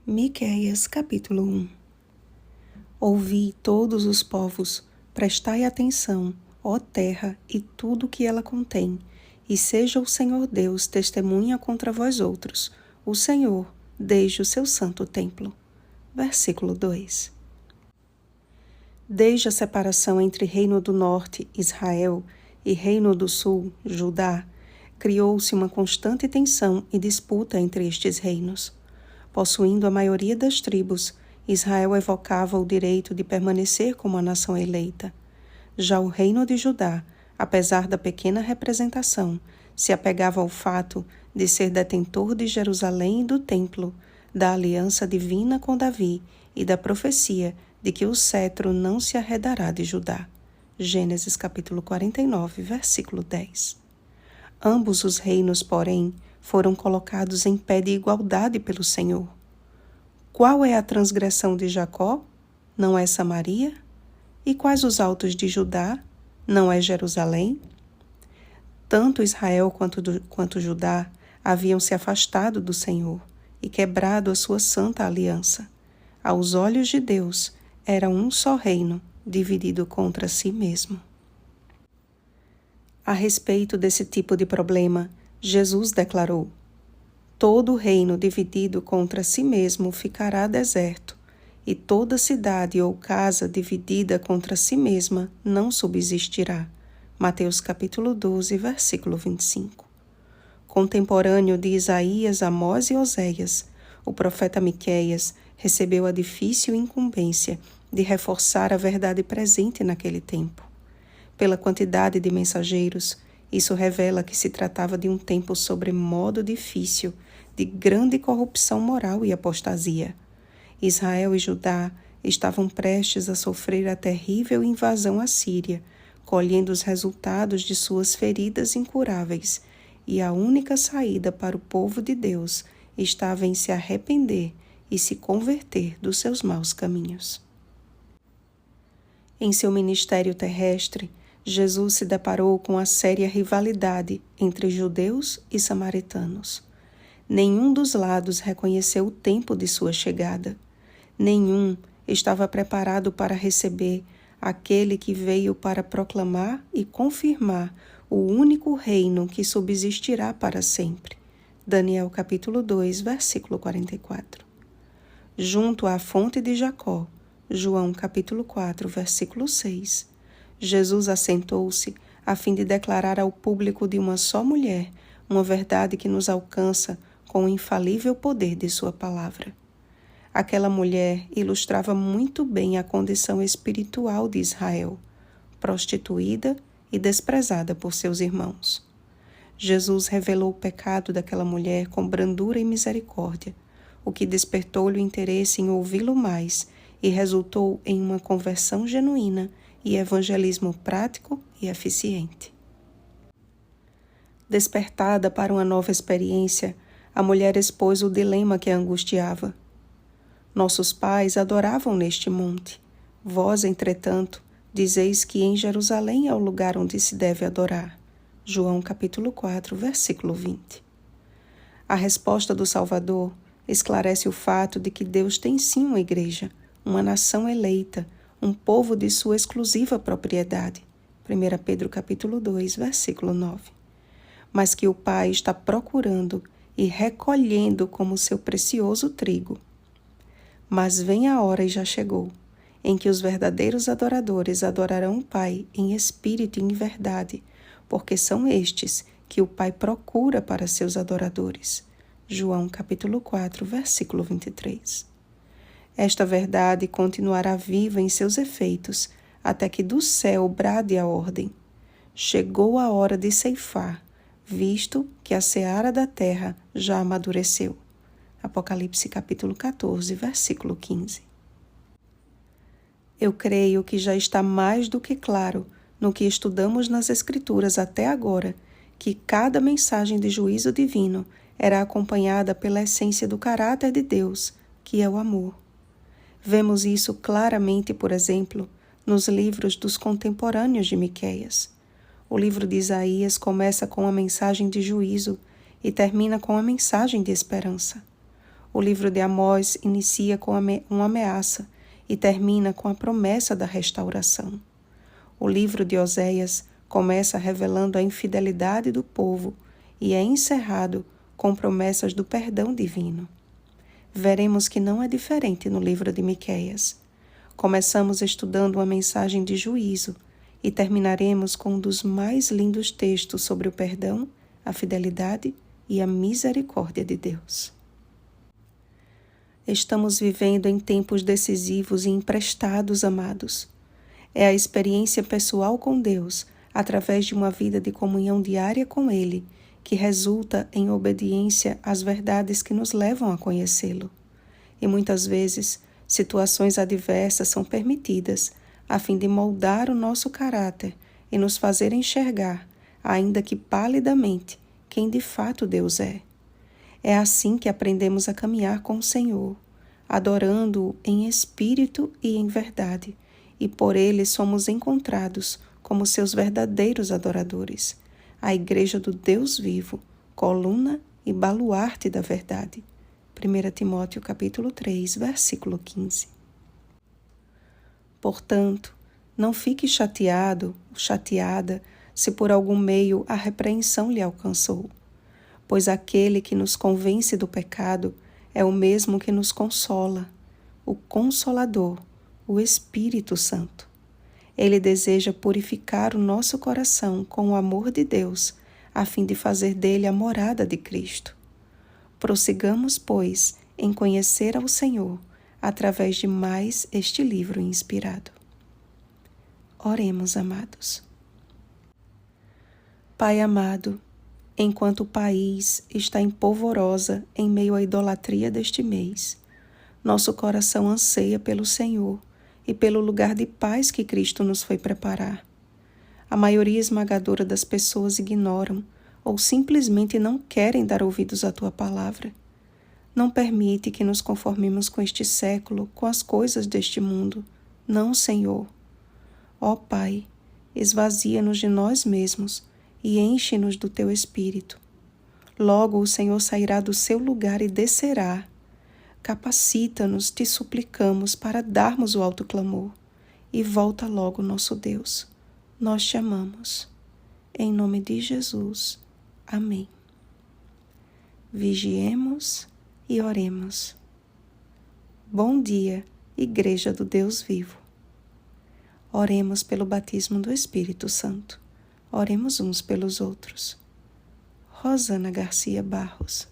Miqueias, capítulo 1. Ouvi todos os povos, prestai atenção, ó terra, e tudo que ela contém, e seja o Senhor Deus testemunha contra vós outros, o Senhor, desde o seu santo templo. Versículo 2. Desde a separação entre Reino do Norte, Israel, e Reino do Sul, Judá, criou-se uma constante tensão e disputa entre estes reinos. Possuindo a maioria das tribos, Israel evocava o direito de permanecer como a nação eleita. Já o reino de Judá, apesar da pequena representação, se apegava ao fato de ser detentor de Jerusalém e do templo, da aliança divina com Davi e da profecia de que o cetro não se arredará de Judá. Gênesis capítulo 49, versículo 10. Ambos os reinos, porém, foram colocados em pé de igualdade pelo Senhor. Qual é a transgressão de Jacó? Não é Samaria? E quais os altos de Judá? Não é Jerusalém? Tanto Israel quanto Judá haviam se afastado do Senhor e quebrado a sua santa aliança. Aos olhos de Deus, era um só reino, dividido contra si mesmo. A respeito desse tipo de problema, Jesus declarou: todo reino dividido contra si mesmo ficará deserto, e toda cidade ou casa dividida contra si mesma não subsistirá. Mateus capítulo 12, versículo 25. Contemporâneo de Isaías, Amós e Oséias, o profeta Miqueias recebeu a difícil incumbência de reforçar a verdade presente naquele tempo. Pela quantidade de mensageiros, isso revela que se tratava de um tempo sobremodo difícil, de grande corrupção moral e apostasia. Israel e Judá estavam prestes a sofrer a terrível invasão assíria, colhendo os resultados de suas feridas incuráveis, e a única saída para o povo de Deus estava em se arrepender e se converter dos seus maus caminhos. Em seu ministério terrestre, Jesus se deparou com a séria rivalidade entre judeus e samaritanos. Nenhum dos lados reconheceu o tempo de sua chegada. Nenhum estava preparado para receber aquele que veio para proclamar e confirmar o único reino que subsistirá para sempre. Daniel capítulo 2, versículo 44. Junto à fonte de Jacó, João capítulo 4, versículo 6, Jesus assentou-se a fim de declarar ao público de uma só mulher uma verdade que nos alcança com o infalível poder de sua palavra. Aquela mulher ilustrava muito bem a condição espiritual de Israel, prostituída e desprezada por seus irmãos. Jesus revelou o pecado daquela mulher com brandura e misericórdia, o que despertou-lhe o interesse em ouvi-lo mais e resultou em uma conversão genuína e evangelismo prático e eficiente. Despertada para uma nova experiência, a mulher expôs o dilema que a angustiava. Nossos pais adoravam neste monte. Vós, entretanto, dizeis que em Jerusalém é o lugar onde se deve adorar. João capítulo 4, versículo 20. A resposta do Salvador esclarece o fato de que Deus tem sim uma igreja, uma nação eleita, um povo de sua exclusiva propriedade. 1 Pedro capítulo 2, versículo 9. Mas que o Pai está procurando e recolhendo como seu precioso trigo. Mas vem a hora, e já chegou, em que os verdadeiros adoradores adorarão o Pai em espírito e em verdade, porque são estes que o Pai procura para seus adoradores. João capítulo 4, versículo 23. Esta verdade continuará viva em seus efeitos, até que do céu brade a ordem. Chegou a hora de ceifar, visto que a seara da terra já amadureceu. Apocalipse capítulo 14, versículo 15. Eu creio que já está mais do que claro, no que estudamos nas Escrituras até agora, que cada mensagem de juízo divino era acompanhada pela essência do caráter de Deus, que é o amor. Vemos isso claramente, por exemplo, nos livros dos contemporâneos de Miqueias. O livro de Isaías começa com a mensagem de juízo e termina com a mensagem de esperança. O livro de Amós inicia com uma ameaça e termina com a promessa da restauração. O livro de Oséias começa revelando a infidelidade do povo e é encerrado com promessas do perdão divino. Veremos que não é diferente no livro de Miqueias. Começamos estudando uma mensagem de juízo e terminaremos com um dos mais lindos textos sobre o perdão, a fidelidade e a misericórdia de Deus. Estamos vivendo em tempos decisivos e emprestados, amados. É a experiência pessoal com Deus, através de uma vida de comunhão diária com Ele, que resulta em obediência às verdades que nos levam a conhecê-lo. E muitas vezes, situações adversas são permitidas, a fim de moldar o nosso caráter e nos fazer enxergar, ainda que palidamente, quem de fato Deus é. É assim que aprendemos a caminhar com o Senhor, adorando-o em espírito e em verdade, e por ele somos encontrados como seus verdadeiros adoradores, a Igreja do Deus vivo, coluna e baluarte da verdade. 1 Timóteo capítulo 3, versículo 15. Portanto, não fique chateado ou chateada se por algum meio a repreensão lhe alcançou, pois aquele que nos convence do pecado é o mesmo que nos consola, o Consolador, o Espírito Santo. Ele deseja purificar o nosso coração com o amor de Deus, a fim de fazer dele a morada de Cristo. Prossigamos, pois, em conhecer ao Senhor, através de mais este livro inspirado. Oremos, amados. Pai amado, enquanto o país está em polvorosa em meio à idolatria deste mês, nosso coração anseia pelo Senhor e pelo lugar de paz que Cristo nos foi preparar. A maioria esmagadora das pessoas ignoram ou simplesmente não querem dar ouvidos à Tua palavra. Não permite que nos conformemos com este século, com as coisas deste mundo. Não, Senhor. Ó Pai, esvazia-nos de nós mesmos e enche-nos do Teu Espírito. Logo o Senhor sairá do seu lugar e descerá. Capacita-nos, te suplicamos, para darmos o alto clamor. E volta logo, nosso Deus. Nós te amamos. Em nome de Jesus. Amém. Vigiemos e oremos. Bom dia, Igreja do Deus vivo. Oremos pelo batismo do Espírito Santo. Oremos uns pelos outros. Rosana Garcia Barros.